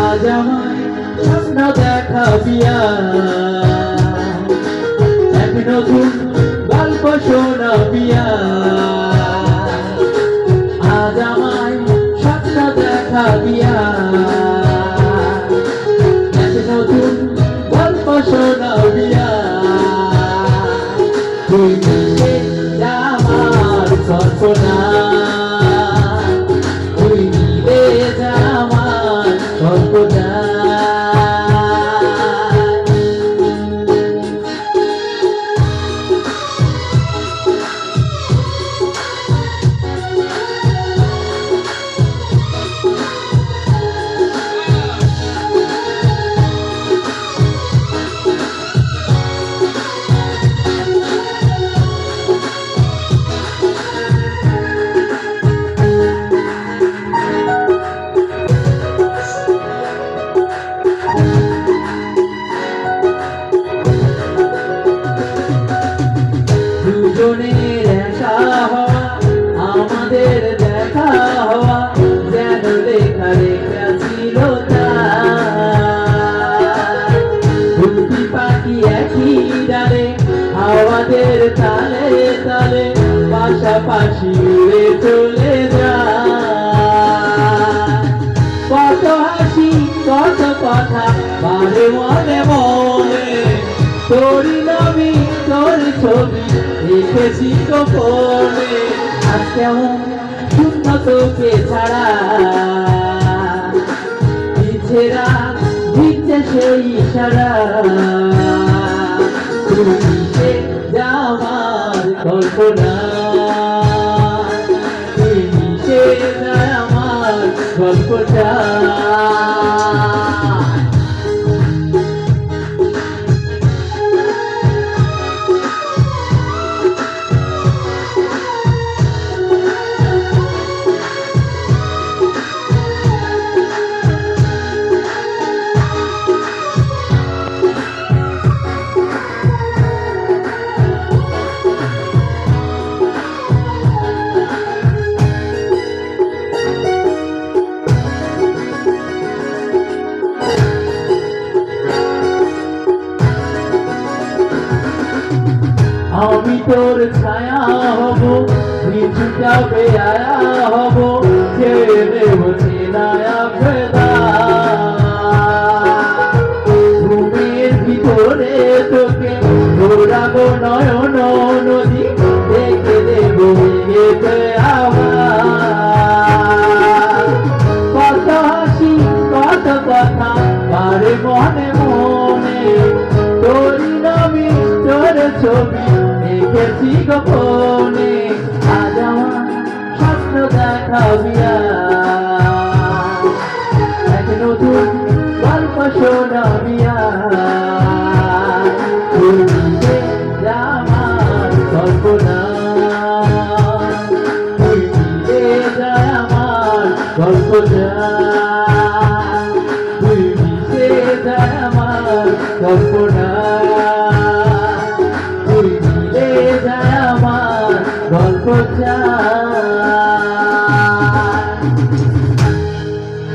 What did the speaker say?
আজ আমায় স্বপ্ন দেখাবিয়া এক নতুন গল্প শোনাবিয়া আজ আমায় স্বপ্ন দেখাবিয়া এক নতুন গল্প শোনাবিয়া তুই মিশে আমার কল্পনা তুই মিলে আমার কল্পনা দুজনের একা হওয়া আমাদের দেখা হওয়া যেন লেখা লেখা ছিল দুটি পাখি একই ডালে আমাদের তালে তালে পাশাপাশি উড়ে চলে যায় কত হাসি কত কথা বারে মনে মনে তোরই নামি তোর ছবি দেখেছি গোপনে আজ কেমন শূন্য তোকে ছাড়া পিছে রাত ভিজছে সেই ইশারা তুই মিশে যা আমার কল্পনা তুই মিশে যা আমার গল্পটা আমি তোর ছায়া হব কিছু যাবে আয়া হব ছেড়ে দেব চেনায়া ফেদা ঘুমের ভিতরে তোকে ঘোরাবো নয়ন নদী দেখে দেব হেঁটে আমার কত হাসি কত কথা বারে মনে মনে তোরই নামি তোর ছবি দেখেছি গোপনে আজ আমার স্বপ্ন দেখাবিয়া এক নতুন গল্প শোনাবিয়া তুই মিশে যা আমার কল্পনা তুই মিলে যা আমার গল্পটা তুই মিশে যা আমার কল্পনা